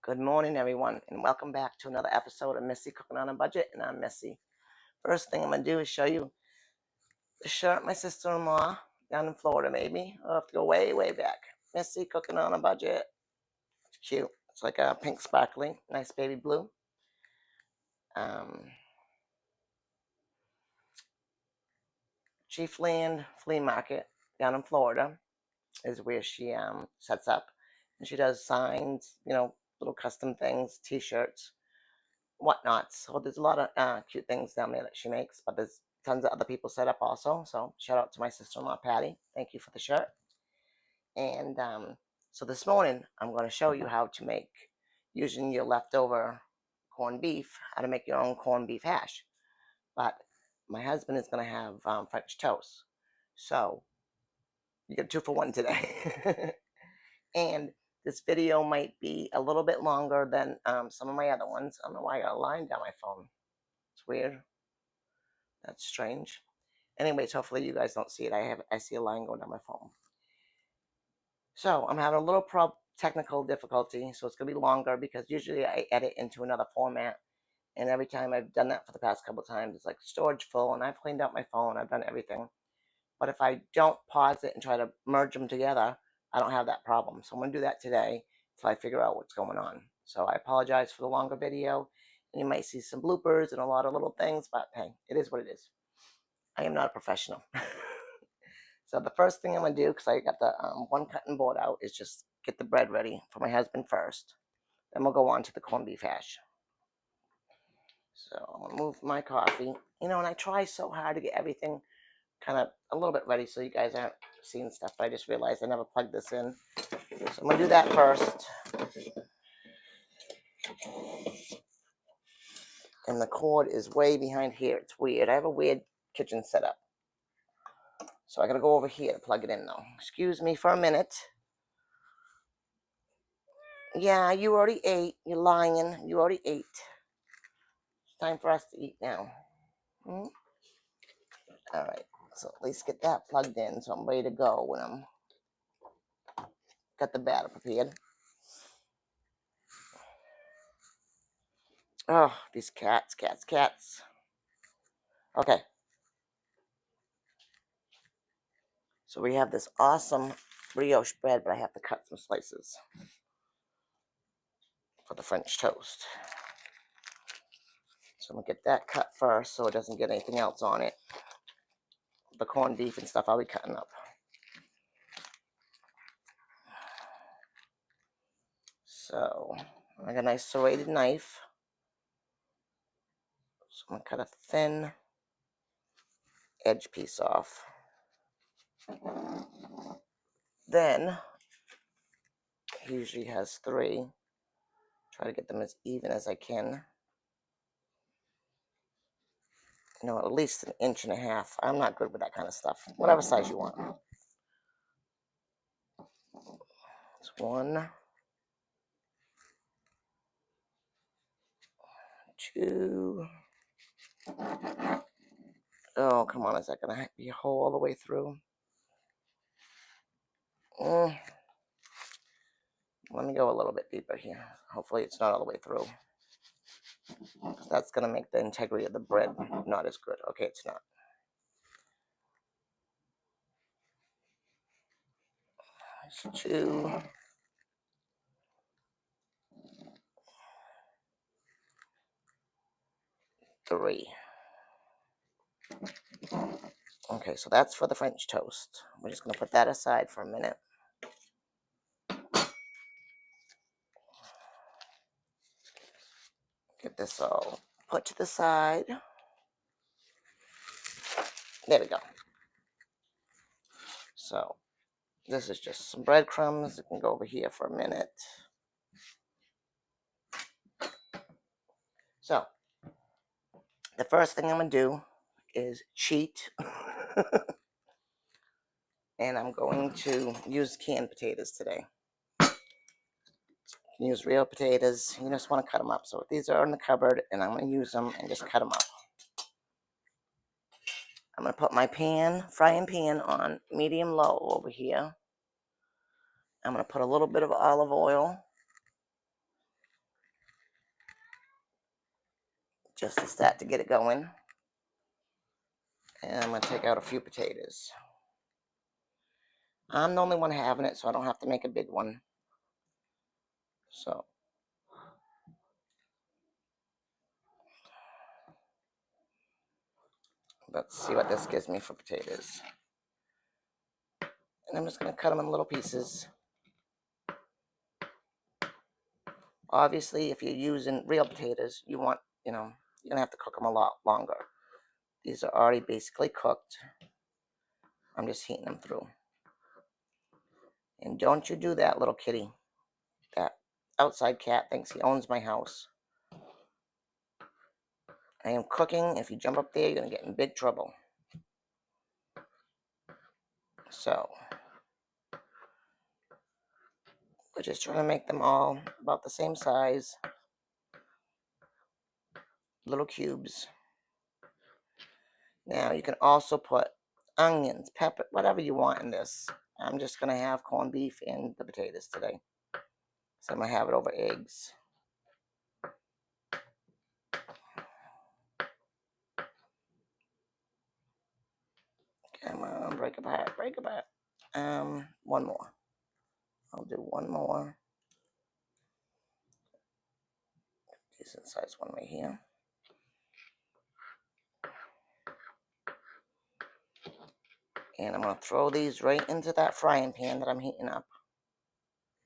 Good morning, everyone, and welcome back to another episode of Missy Cooking on a Budget, and I'm Missy. First thing I'm going to do is show you the shirt my sister-in-law down in Florida made me. I'll have to go way, way back. Missy Cooking on a Budget. It's cute. It's like a pink sparkly, nice baby blue. Chief Land Flea Market down in Florida is where she sets up. And she does signs, little custom things, t-shirts, whatnot. So there's a lot of cute things down there that she makes, but there's tons of other people set up also. So shout out to my sister-in-law, Patty. Thank you for the shirt. And so this morning, I'm going to show you how to make, using your leftover corned beef, how to make your own corned beef hash. But my husband is going to have French toast. So you get 2 for 1 today. And this video might be a little bit longer than some of my other ones. I don't know why I got a line down my phone. It's weird. That's strange. Anyways, hopefully you guys don't see it. I see a line going down my phone. So I'm having a little technical difficulty, so it's gonna be longer because usually I edit into another format, and every time I've done that for the past couple of times, it's like storage full, and I've cleaned out my phone, I've done everything. But if I don't pause it and try to merge them together, I don't have that problem. So I'm gonna do that today until I figure out what's going on. So I apologize for the longer video, and you might see some bloopers and a lot of little things, but hey, it is what it is. I am not a professional. So the first thing I'm going to do, because I got the one cutting board out, is just get the bread ready for my husband first. Then we'll go on to the corned beef hash. So I'm going to move my coffee. And I try so hard to get everything kind of a little bit ready so you guys aren't seeing stuff. But I just realized I never plugged this in. So I'm going to do that first. And the cord is way behind here. It's weird. I have a weird kitchen setup. So I got to go over here to plug it in though. Excuse me for a minute. Yeah, you already ate. You're lying. You already ate. It's time for us to eat now. All right. So at least get that plugged in so I'm ready to go when I'm got the batter prepared. Oh, these cats. Okay. So we have this awesome brioche bread, but I have to cut some slices for the French toast. So I'm going to get that cut first so it doesn't get anything else on it. The corned beef and stuff I'll be cutting up. So I got a nice serrated knife. So I'm going to cut a thin edge piece off. Then he usually has 3. Try to get them as even as I can. At least 1.5 inches. I'm not good with that kind of stuff. Whatever size you want. It's 1, 2. Oh, come on. Is that going to be a hole all the way through? Let me go a little bit deeper here. Hopefully it's not all the way through. That's going to make the integrity of the bread not as good. Okay, it's not. It's 2. 3. Okay, so that's for the French toast. We're just going to put that aside for a minute. Get this all put to the side. There we go. So this is just some breadcrumbs. It can go over here for a minute. So the first thing I'm going to do is cheat. And I'm going to use canned potatoes today. You can use real potatoes. You just want to cut them up. So these are in the cupboard, and I'm going to use them and just cut them up. I'm going to put my frying pan on medium low over here. I'm going to put a little bit of olive oil. just to start to get it going. And I'm going to take out a few potatoes. I'm the only one having it, so I don't have to make a big one. So let's see what this gives me for potatoes. And I'm just going to cut them in little pieces. Obviously, if you're using real potatoes, you want, you're going to have to cook them a lot longer. These are already basically cooked. I'm just heating them through. And don't you do that, little kitty. That outside cat thinks he owns my house. I am cooking. If you jump up there, you're going to get in big trouble. So, we're just trying to make them all about the same size. Little cubes. Now, you can also put onions, pepper, whatever you want in this. I'm just going to have corned beef and the potatoes today. So I'm going to have it over eggs. Come on, break apart, break apart. One more. I'll do one more. Decent size one right here. And I'm going to throw these right into that frying pan that I'm heating up.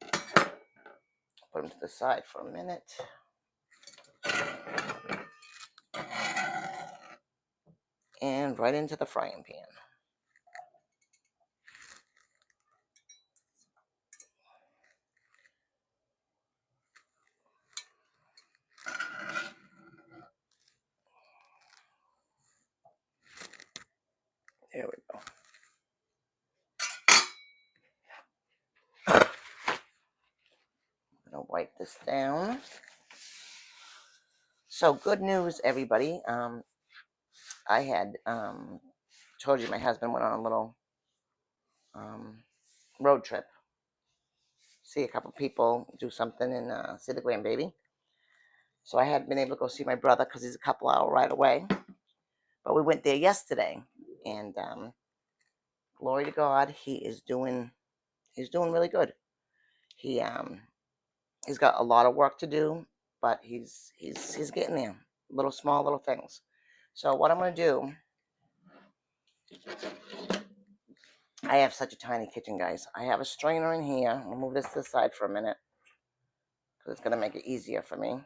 Put them to the side for a minute. And right into the frying pan. There we go. I'm going to wipe this down. So good news, everybody. I had told you my husband went on a little road trip. See a couple people, do something, and see the grandbaby. So I hadn't been able to go see my brother because he's a couple hour ride away. But we went there yesterday, and glory to God, he's doing really good. He's got a lot of work to do, but he's getting there. Little small little things. So what I'm gonna do, I have such a tiny kitchen, guys. I have a strainer in here. I'll move this to the side for a minute because it's gonna make it easier for me.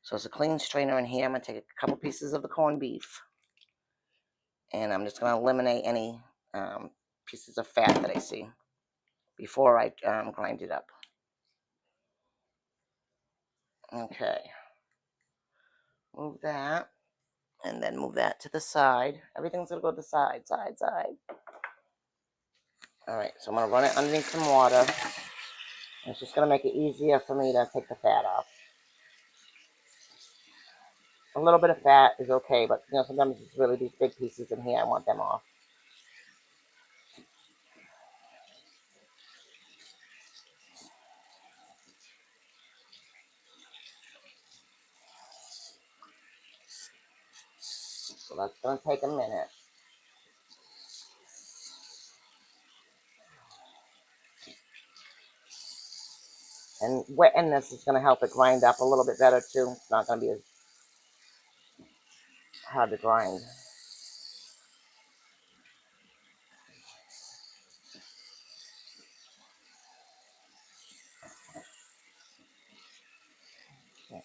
So it's a clean strainer in here. I'm gonna take a couple pieces of the corned beef, and I'm just gonna eliminate any pieces of fat that I see before I grind it up. Okay, move that, and then move that to the side. Everything's gonna go to the side, side, side. All right, so I'm gonna run it underneath some water. It's just gonna make it easier for me to take the fat off. A little bit of fat is okay, but sometimes it's really these big pieces in here. I want them off. So that's gonna take a minute. And wetting this is gonna help it grind up a little bit better too. It's not gonna be as hard to grind. Okay.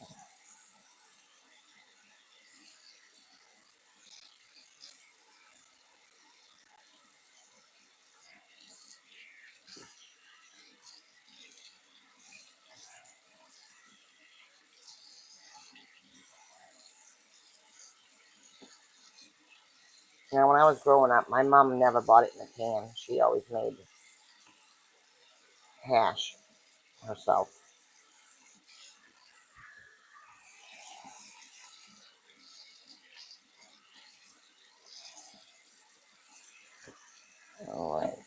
Now, when I was growing up, my mom never bought it in a can. She always made hash herself. All right.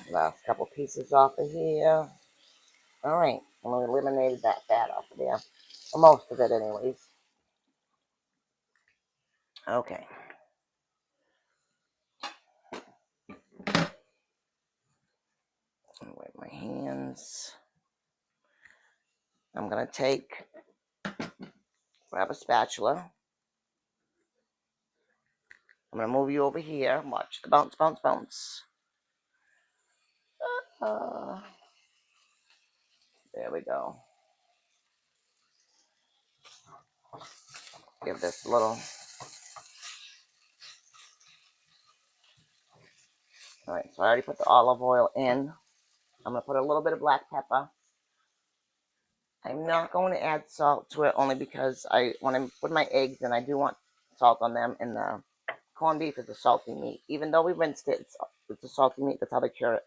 Last couple pieces off of here. All right, and we eliminated that fat off of there. Or most of it, anyways. Okay. Wipe my hands. I'm going to grab a spatula. I'm going to move you over here. Watch the bounce, bounce, bounce. There we go. Give this a little. All right, so I already put the olive oil in. I'm going to put a little bit of black pepper. I'm not going to add salt to it only because when I put my eggs in, I do want salt on them. And the corned beef is a salty meat. Even though we rinsed it, it's a salty meat. That's how they cure it.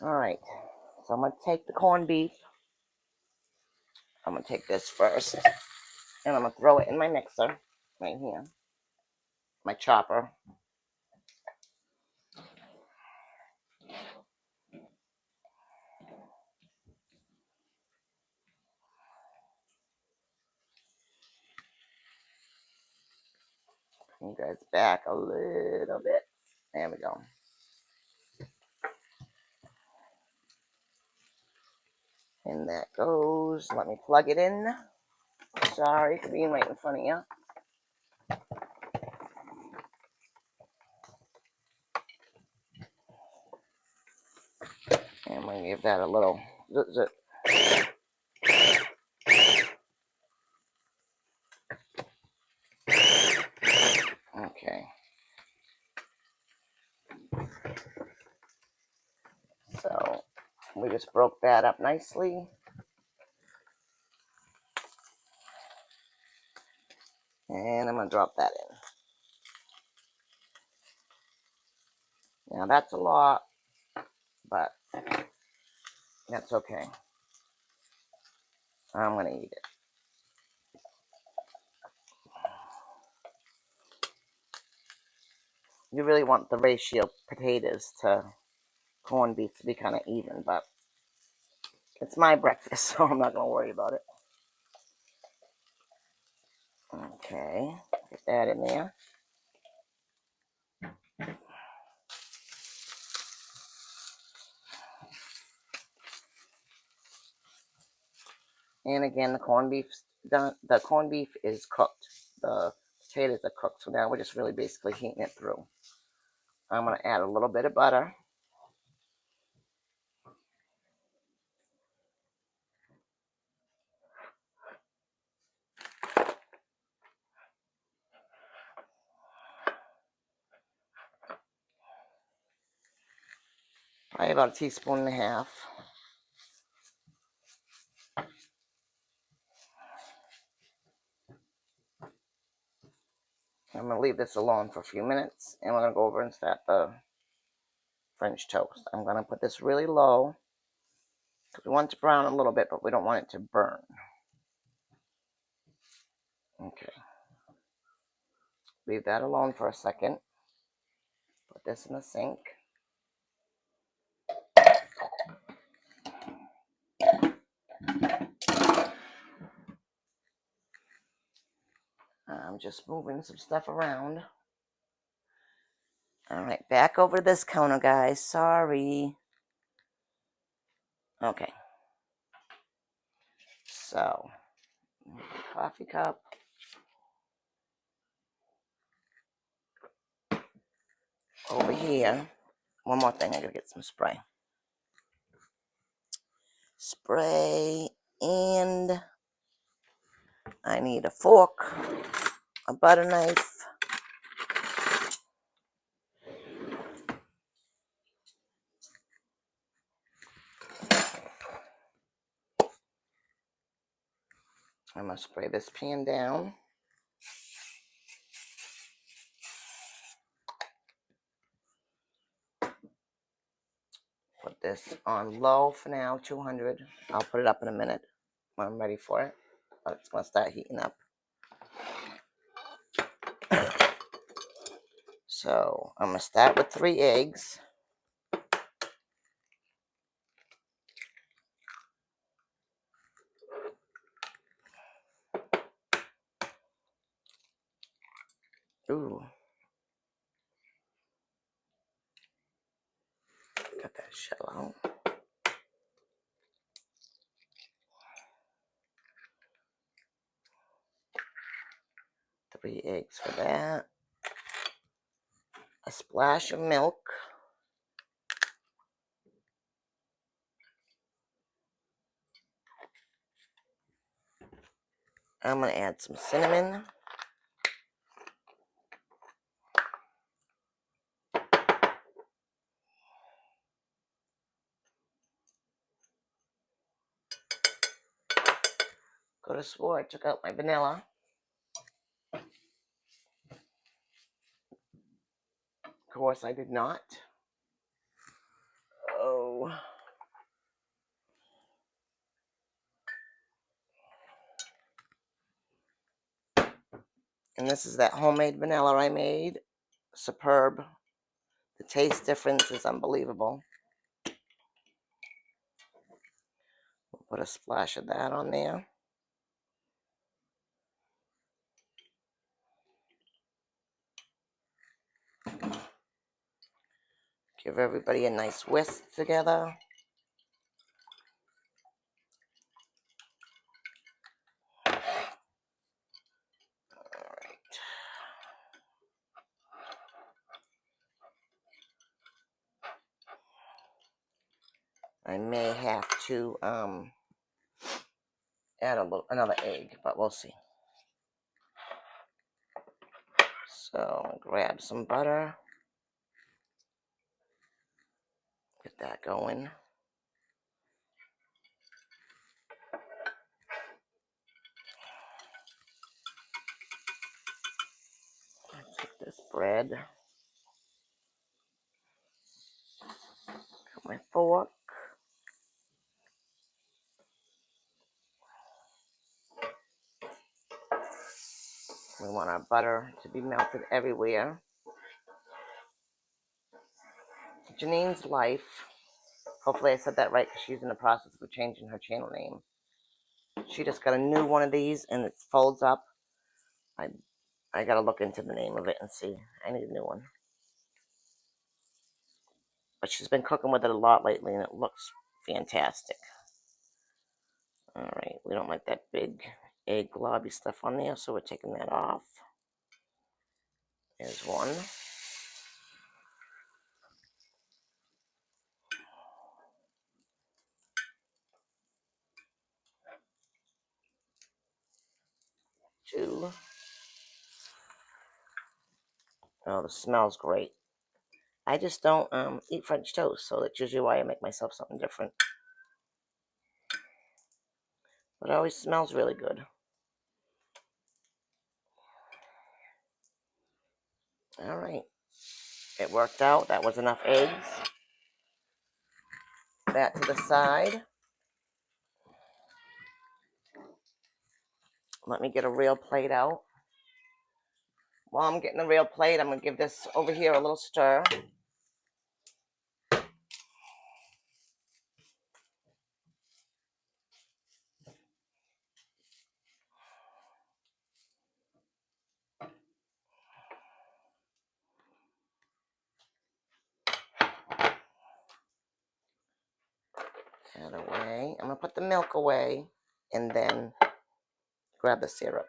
All right, so I'm going to take the corned beef. I'm going to take this first, and I'm going to throw it in my mixer right here, my chopper. You guys back a little bit. There we go. And that goes. Let me plug it in. Sorry for being right in front of you. And I'm going to give that a little zit. Okay. So we just broke that up nicely. And I'm going to drop that in. Now that's a lot, but that's okay. I'm going to eat it. You really want the ratio of potatoes to corned beef to be kind of even, but it's my breakfast, so I'm not going to worry about it. Okay, get that in there. And again, the corned beef's done. The corned beef is cooked. The potatoes are cooked, so now we're just really basically heating it through. I'm going to add a little bit of butter. Probably about a teaspoon and a half. I'm going to leave this alone for a few minutes, and we're going to go over and start the French toast. I'm going to put this really low, because we want it to brown a little bit, but we don't want it to burn. Okay. Leave that alone for a second. Put this in the sink. I'm just moving some stuff around. All right, back over to this counter, guys. Sorry. Okay. So, coffee cup. Over here. One more thing, I gotta get some spray. Spray, and I need a fork, a butter knife. I'm gonna spray this pan down. Put this on low for now, 200. I'll put it up in a minute when I'm ready for it. But it's gonna start heating up. So I'm gonna start with 3 eggs. Ooh. Got that shell out. 3 eggs for that. A splash of milk. I'm going to add some cinnamon. Could have swore I took out my vanilla. Of course, I did not. Oh. And this is that homemade vanilla I made. Superb. The taste difference is unbelievable. We'll put a splash of that on there. Give everybody a nice whisk together. I may have to add another egg, but we'll see. So grab some butter. Get that going. Take this bread. Got my fork. We want our butter to be melted everywhere. Janine's Life. Hopefully I said that right because she's in the process of changing her channel name. She just got a new one of these and it folds up. I gotta look into the name of it and see. I need a new one. But she's been cooking with it a lot lately and it looks fantastic. Alright, we don't like that big egg globby stuff on there, so we're taking that off. There's one. Two. Oh, the smells great. I just don't eat French toast, so that's usually why I make myself something different. But it always smells really good. Alright. It worked out. That was enough eggs. That to the side. Let me get a real plate out. While I'm getting the real plate, I'm going to give this over here a little stir. That away. I'm going to put the milk away and then grab the syrup.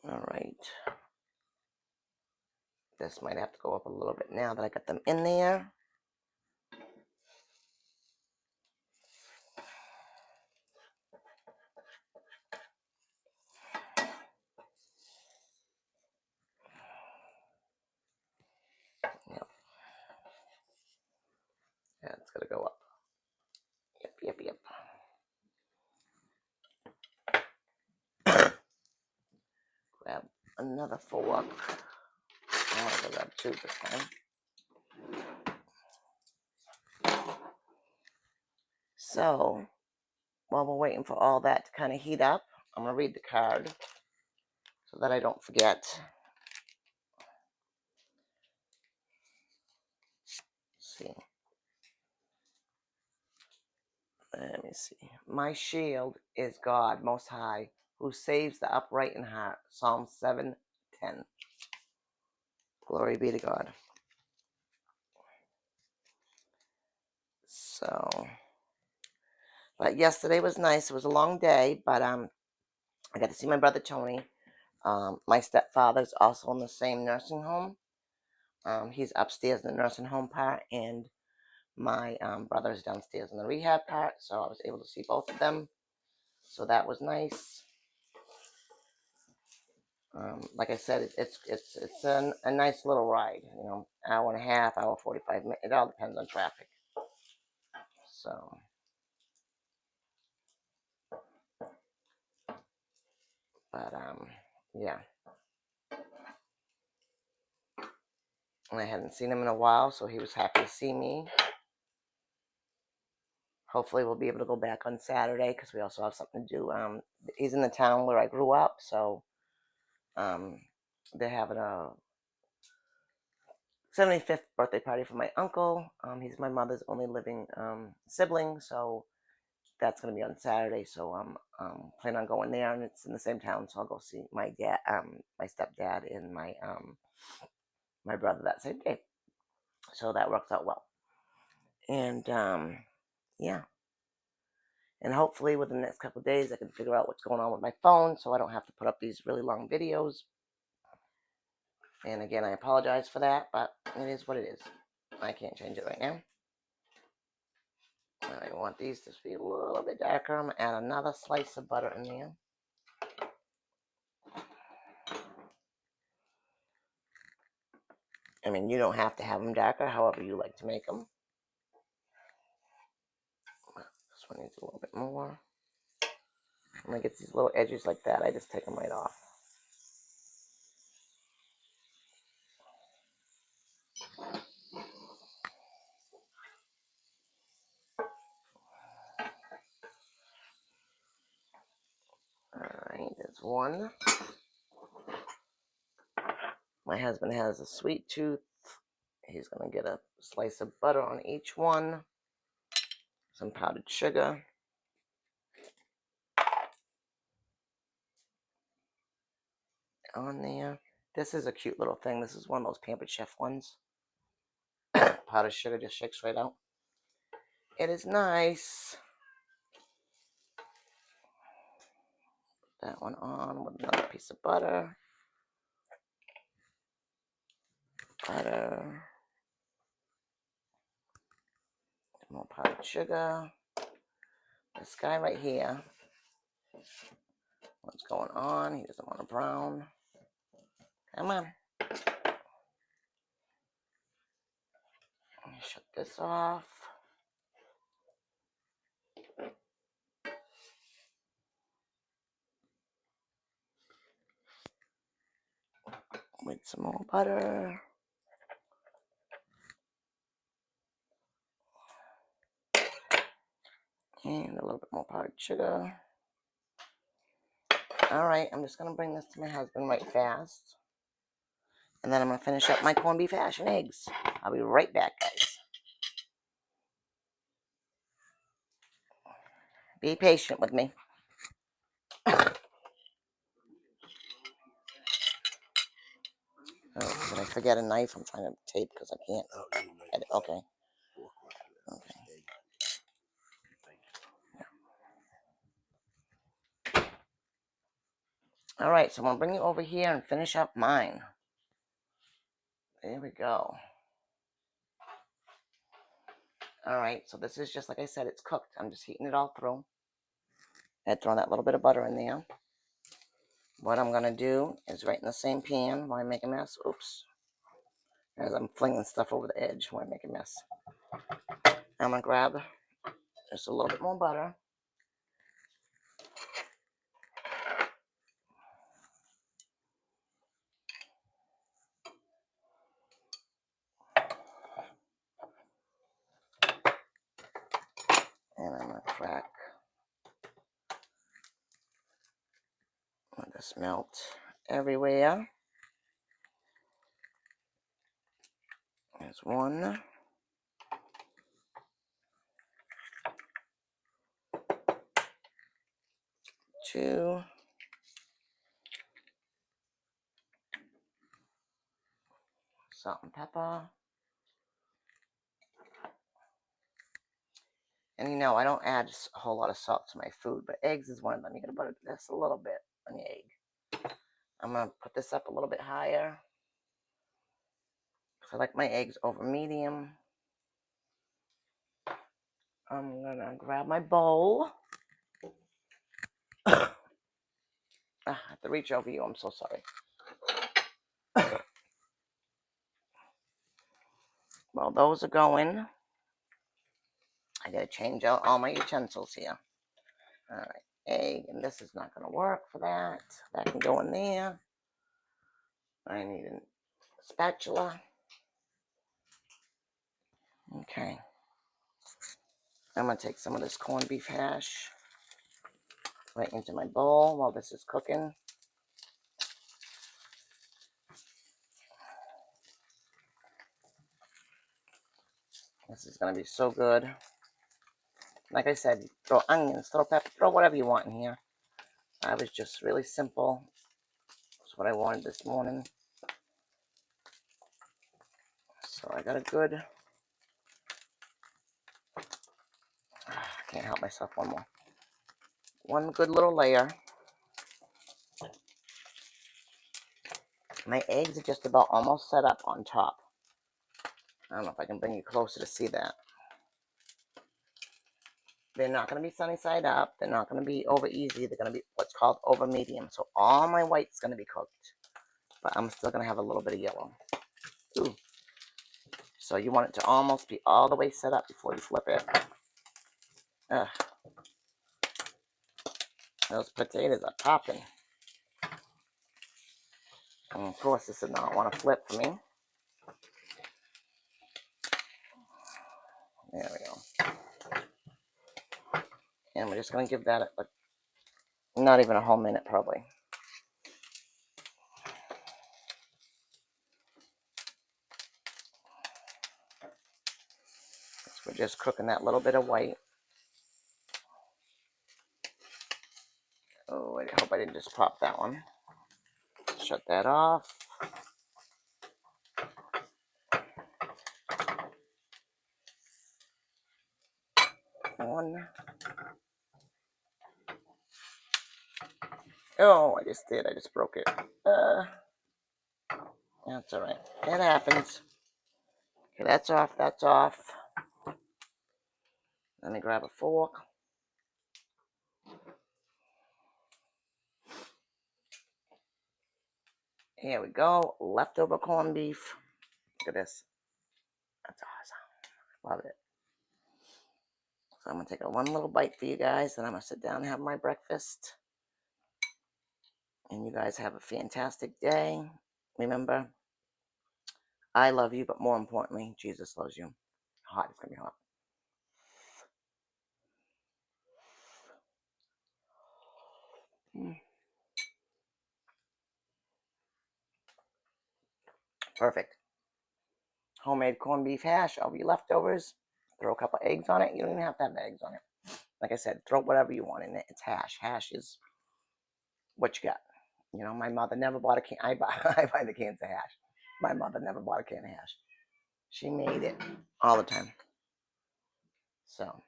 Alright. This might have to go up a little bit now that I got them in there. Yep. Yeah, it's going to go up. Yep. Grab another fork. I'm going to grab two this time. So, while we're waiting for all that to kind of heat up, I'm going to read the card so that I don't forget. me see. My shield is God Most High, who saves the upright in heart. Psalm 7:10. Glory be to God. So, but yesterday was nice. It was a long day, but I got to see my brother Tony. My stepfather's also in the same nursing home. He's upstairs in the nursing home part, and my brother's downstairs in the rehab part. So I was able to see both of them. So that was nice. Like I said, it's a nice little ride. You know, hour and a half, hour 45 minutes. It all depends on traffic. So, but yeah. And I hadn't seen him in a while, so he was happy to see me. Hopefully, we'll be able to go back on Saturday because we also have something to do. He's in the town where I grew up, so they're having a 75th birthday party for my uncle. He's my mother's only living sibling, so that's going to be on Saturday. So I'm planning on going there, and it's in the same town, so I'll go see my dad, my stepdad, and my brother that same day. So that works out well. And yeah. And hopefully within the next couple of days, I can figure out what's going on with my phone so I don't have to put up these really long videos. And again, I apologize for that, but it is what it is. I can't change it right now. I want these to be a little bit darker. I'm going to add another slice of butter in there. I mean, you don't have to have them darker, however you like to make them. This one needs a little bit more. When I get these little edges like that, I just take them right off. Alright, there's one. My husband has a sweet tooth. He's going to get a slice of butter on each one. Some powdered sugar. On there. This is a cute little thing. This is one of those Pampered Chef ones. Powdered sugar just shakes right out. It is nice. Put that one on with another piece of butter. Butter. More powdered sugar. This guy right here. What's going on? He doesn't want a brown. Come on. Shut this off. With some more butter. And a little bit more powdered sugar. Alright, I'm just going to bring this to my husband right fast. And then I'm going to finish up my corned beef hash and eggs. I'll be right back, guys. Be patient with me. Oh, did I forget a knife? I'm trying to tape because I can't. Okay. Okay. All right, so I'm going to bring you over here and finish up mine. There we go. All right, so this is just like I said, it's cooked. I'm just heating it all through. I had thrown that little bit of butter in there. What I'm going to do is right in the same pan while I make a mess. Oops. As I'm flinging stuff over the edge while I make a mess. I'm going to grab just a little bit more butter. And I'm going to crack. Let this melt everywhere. There's one. 2. Salt and pepper. And you know, I don't add a whole lot of salt to my food, but eggs is one of them. You gotta put this a little bit on the egg. I'm gonna put this up a little bit higher. I like my eggs over medium. I'm gonna grab my bowl. I have to reach over you. I'm so sorry. While those are going, I gotta change out all my utensils here. All right, egg, and this is not gonna work for that. That can go in there. I need a spatula. Okay. I'm gonna take some of this corned beef hash right into my bowl while this is cooking. This is gonna be so good. Like I said, throw onions, throw pepper, throw whatever you want in here. I was just really simple. That's what I wanted this morning. So I got a good, I can't help myself, one more. One good little layer. My eggs are just about almost set up on top. I don't know if I can bring you closer to see that. They're not going to be sunny side up. They're not going to be over easy. They're going to be what's called over medium. So all my white's going to be cooked. But I'm still going to have a little bit of yellow. Ooh. So you want it to almost be all the way set up before you flip it. Ugh. Those potatoes are popping. And of course, this did not want to flip for me. There we go. And we're just going to give that not even a whole minute, probably. So we're just cooking that little bit of white. Oh, I hope I didn't just pop that one. Shut that off. One. Oh, I just did. I just broke it. That's all right. That happens. Okay, that's off. That's off. Let me grab a fork. Here we go. Leftover corned beef. Look at this. That's awesome. Love it. So I'm going to take one little bite for you guys, and I'm going to sit down and have my breakfast. And you guys have a fantastic day. Remember, I love you, but more importantly, Jesus loves you. Hot. It's going to be hot. Perfect. Homemade corned beef hash, all your leftovers. Throw a couple eggs on it. You don't even have to have the eggs on it. Like I said, throw whatever you want in it. It's hash. Hash is what you got. You know, my mother never bought a can. I buy the cans of hash. My mother never bought a can of hash. She made it all the time. So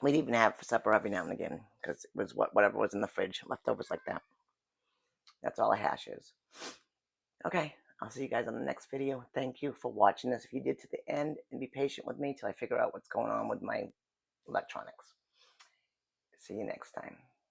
we'd even have it for supper every now and again because it was whatever was in the fridge, leftovers like that. That's all a hash is. Okay, I'll see you guys on the next video. Thank you for watching this. If you did to the end, and be patient with me till I figure out what's going on with my electronics. See you next time.